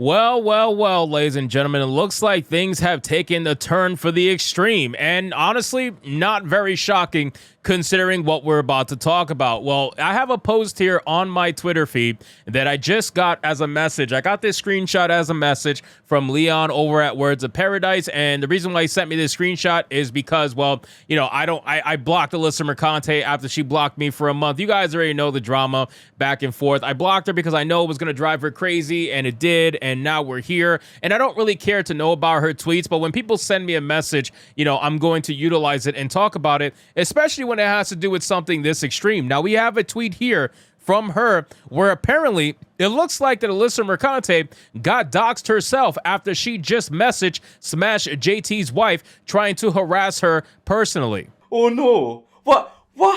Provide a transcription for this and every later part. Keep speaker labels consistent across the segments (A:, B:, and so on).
A: Well, ladies and gentlemen, it looks like things have taken a turn for the extreme, and honestly, not very shocking considering what we're about to talk about. Well, I have a post here on my Twitter feed that I just got as a message. I got this screenshot as a message from Leon over at Words of Paradise, and the reason why he sent me this screenshot is because, well, you know, I blocked Alyssa Mercante after she blocked me for a month. You guys already know the drama back and forth. I blocked her because I know it was going to drive her crazy, and it did, and now we're here, and I don't really care to know about her tweets, but when people send me a message, you know, I'm going to utilize it and talk about it, especially when it has to do with something this extreme. Now, we have a tweet here from her where apparently it looks like that Alyssa Mercante got doxxed herself after she just messaged Smash JT's wife trying to harass her personally.
B: Oh no, what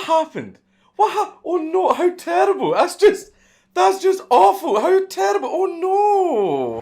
B: happened? Oh no, how terrible. That's just awful. How terrible. Oh no.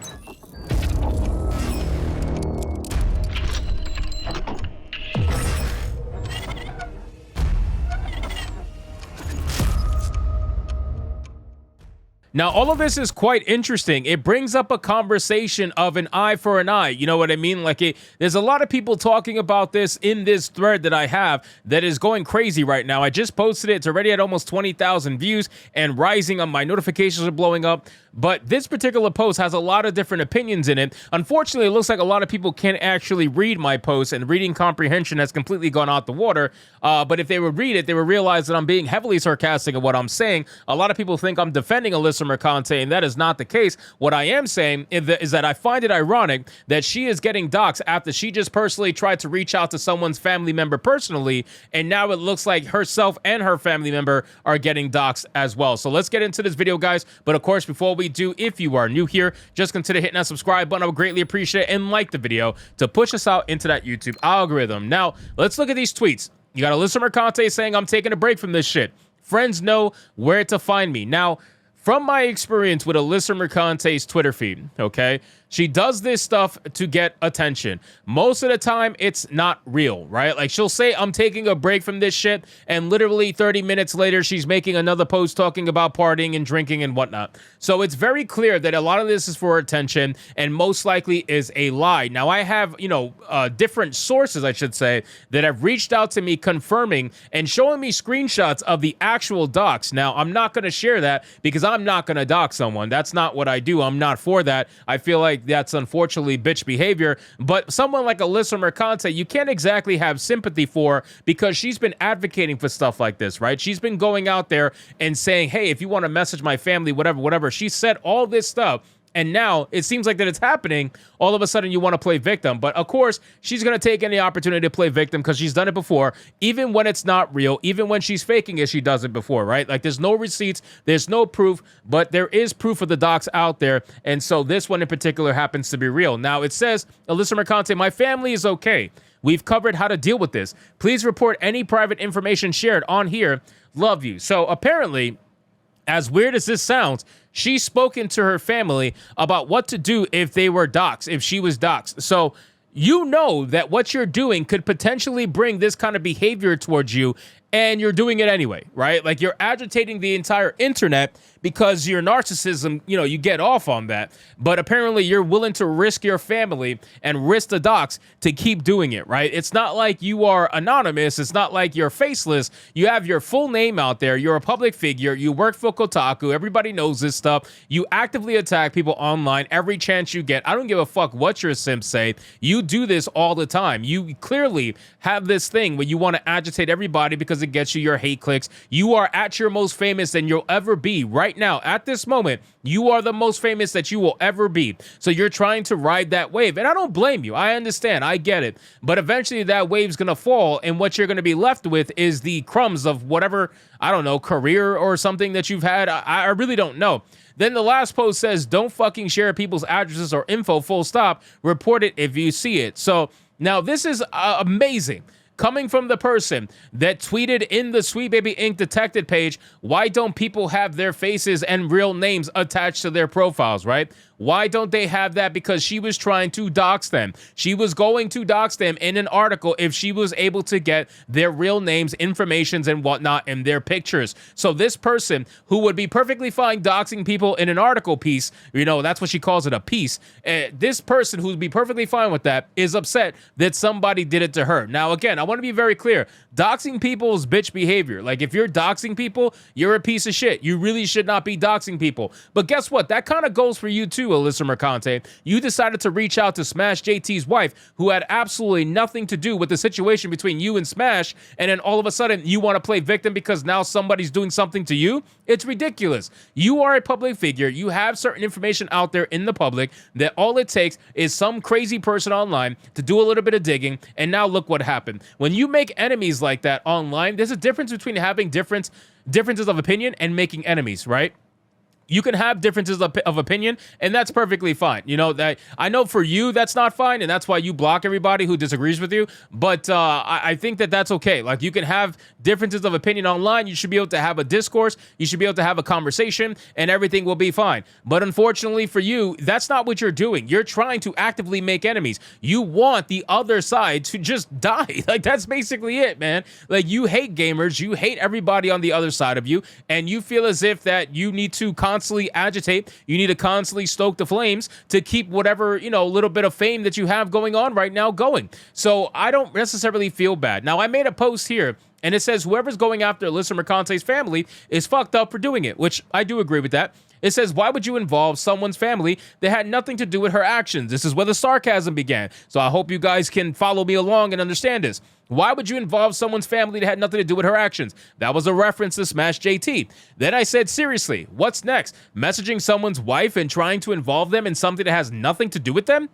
A: Now, all of this is quite interesting. It brings up a conversation of an eye for an eye. You know what I mean? Like, there's a lot of people talking about this in this thread that I have that is going crazy right now. I just posted it. It's already at almost 20,000 views and rising. My notifications are blowing up. But this particular post has a lot of different opinions in it. Unfortunately, it looks like a lot of people can't actually read my post, and reading comprehension has completely gone out the water. But if they would read it, they would realize that I'm being heavily sarcastic of what I'm saying. A lot of people think I'm defending Alyssa Mercante, and that is not the case. What I am saying is that I find it ironic that she is getting doxxed after she just personally tried to reach out to someone's family member personally, and now it looks like herself and her family member are getting doxxed as well. So let's get into this video, guys. But of course, before we do, if you are new here, just consider hitting that subscribe button. I would greatly appreciate it, and like the video to push us out into that YouTube algorithm. Now, let's look at these tweets. You got Alyssa Mercante saying, "I'm taking a break from this shit. Friends know where to find me." Now, from my experience with Alyssa Mercante's Twitter feed, okay, she does this stuff to get attention. Most of the time, it's not real, right? Like, she'll say, "I'm taking a break from this shit," and literally 30 minutes later, she's making another post talking about partying and drinking and whatnot. So it's very clear that a lot of this is for attention and most likely is a lie. Now, I have, you know, different sources, I should say, that have reached out to me confirming and showing me screenshots of the actual dox. Now, I'm not going to share that because I'm not going to dox someone. That's not what I do. I'm not for that. I feel like that's unfortunately bitch behavior. But someone like Alyssa Mercante, you can't exactly have sympathy for, because she's been advocating for stuff like this, right? She's been going out there and saying, "Hey, if you want to message my family, whatever." She said all this stuff. And now it seems like that it's happening. All of a sudden you want to play victim. But of course, she's going to take any opportunity to play victim because she's done it before. Even when it's not real, even when she's faking it, she does it before, right? Like, there's no receipts, there's no proof, but there is proof of the docs out there. And so this one in particular happens to be real. Now it says, Alyssa Mercante, "My family is okay. We've covered how to deal with this. Please report any private information shared on here. Love you." So apparently, as weird as this sounds, she's spoken to her family about what to do if they were doxxed, if she was doxxed. So you know that what you're doing could potentially bring this kind of behavior towards you, and you're doing it anyway, right? Like, you're agitating the entire internet because your narcissism, you know, you get off on that. But apparently you're willing to risk your family and risk the dox to keep doing it, right? It's not like you are anonymous. It's not like you're faceless. You have your full name out there. You're a public figure. You work for Kotaku. Everybody knows this stuff. You actively attack people online every chance you get. I don't give a fuck what your simps say. You do this all the time. You clearly have this thing where you want to agitate everybody because it gets you your hate clicks. You are at your most famous than you'll ever be right now. At this moment, you are the most famous that you will ever be. So you're trying to ride that wave. And I don't blame you. I understand. I get it. But eventually that wave's going to fall. And what you're going to be left with is the crumbs of whatever, I don't know, career or something that you've had. I really don't know. Then the last post says, "Don't fucking share people's addresses or info, full stop. Report it if you see it." So now this is amazing. Coming from the person that tweeted in the Sweet Baby Inc. detected page, "Why don't people have their faces and real names attached to their profiles," right? Why don't they have that? Because she was trying to dox them. She was going to dox them in an article if she was able to get their real names, informations, and whatnot, and their pictures. So this person who would be perfectly fine doxing people in an article piece, you know, that's what she calls it, a piece. This person who'd be perfectly fine with that is upset that somebody did it to her. Now, again, I want to be very clear. Doxing people is bitch behavior. Like, if you're doxing people, you're a piece of shit. You really should not be doxing people. But guess what? That kind of goes for you too, Alyssa Mercante. You decided to reach out to Smash JT's wife, who had absolutely nothing to do with the situation between you and Smash, and then all of a sudden you want to play victim because now somebody's doing something to you? It's ridiculous. You are a public figure. You have certain information out there in the public that all it takes is some crazy person online to do a little bit of digging, and now look what happened. When you make enemies like that online, there's a difference between having differences of opinion and making enemies, right? You can have differences of opinion, and that's perfectly fine. You know, that I know for you that's not fine, and that's why you block everybody who disagrees with you. But I think that that's okay. Like, you can have differences of opinion online. You should be able to have a discourse. You should be able to have a conversation, and everything will be fine. But unfortunately for you, that's not what you're doing. You're trying to actively make enemies. You want the other side to just die. Like, that's basically it, man. Like, you hate gamers. You hate everybody on the other side of you, and you feel as if that you need to constantly agitate, you need to constantly stoke the flames to keep whatever, you know, little bit of fame that you have going on right now going. So I don't necessarily feel bad. Now, I made a post here and it says whoever's going after Alyssa Mercante's family is fucked up for doing it, which I do agree with that. It says, why would you involve someone's family that had nothing to do with her actions? This is where the sarcasm began. So I hope you guys can follow me along and understand this. Why would you involve someone's family that had nothing to do with her actions? That was a reference to Smash JT. Then I said, seriously, what's next? Messaging someone's wife and trying to involve them in something that has nothing to do with them?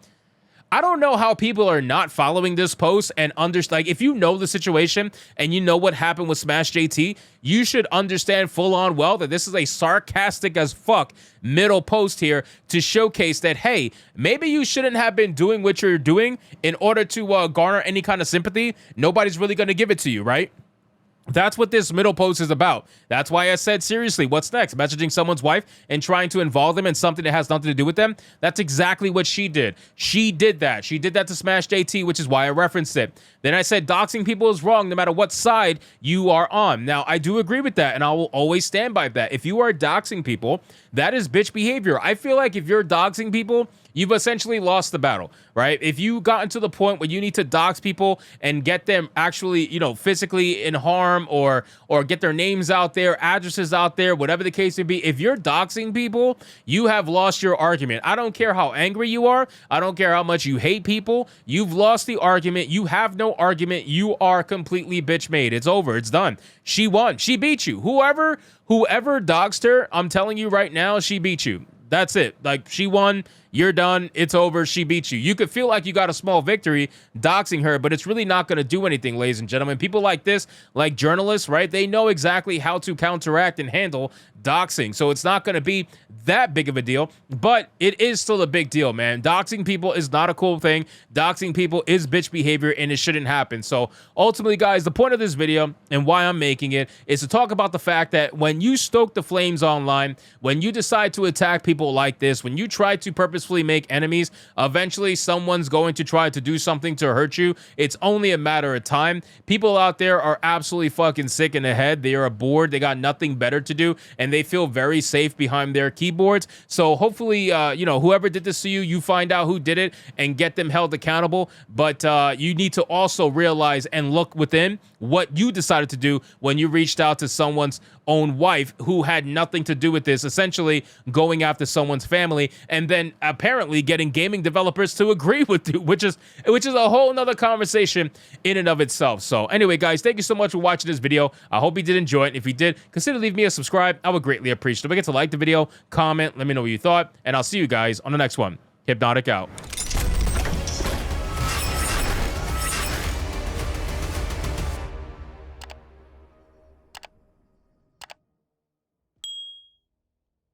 A: I don't know how people are not following this post and understand. Like, if you know the situation and you know what happened with Smash JT, you should understand full on well that this is a sarcastic as fuck middle post here to showcase that, hey, maybe you shouldn't have been doing what you're doing in order to garner any kind of sympathy. Nobody's really going to give it to you, right? That's what this middle post is about. That's why I said, seriously, what's next? Messaging someone's wife and trying to involve them in something that has nothing to do with them? That's exactly what she did. She did that. She did that to Smash JT, which is why I referenced it. Then I said doxing people is wrong no matter what side you are on. Now, I do agree with that, and I will always stand by that. If you are doxing people, that is bitch behavior. I feel like if you're doxing people, you've essentially lost the battle, right? If you gotten to the point where you need to dox people and get them actually, you know, physically in harm or get their names out there, addresses out there, whatever the case may be, if you're doxing people, you have lost your argument. I don't care how angry you are. I don't care how much you hate people. You've lost the argument. You have no argument. You are completely bitch made. It's over. It's done. She won. She beat you. Whoever doxed her, I'm telling you right now, she beat you. That's it. Like, she won. You're done. It's over. She beat you. You could feel like you got a small victory doxing her, but it's really not going to do anything, ladies and gentlemen. People like this, like journalists, right? They know exactly how to counteract and handle doxing. So it's not going to be that big of a deal, but it is still a big deal, man. Doxing people is not a cool thing. Doxing people is bitch behavior, and it shouldn't happen. So ultimately, guys, the point of this video and why I'm making it is to talk about the fact that when you stoke the flames online, when you decide to attack people like this, when you try to purposefully make enemies, eventually someone's going to try to do something to hurt you. It's only a matter of time. People out there are absolutely fucking sick in the head. They are bored. They got nothing better to do, and they feel very safe behind their keyboards. So hopefully, you know, whoever did this to you, you find out who did it and get them held accountable. But you need to also realize and look within what you decided to do when you reached out to someone's own wife who had nothing to do with this, essentially going after someone's family, and then apparently getting gaming developers to agree with you, which is a whole nother conversation in and of itself. So anyway, guys, thank you so much for watching this video. I hope you did enjoy it. If you did, consider leaving me a subscribe. I would greatly appreciate it. Don't forget to like the video, comment, let me know what you thought, and I'll see you guys on the next one. Hypnotic out.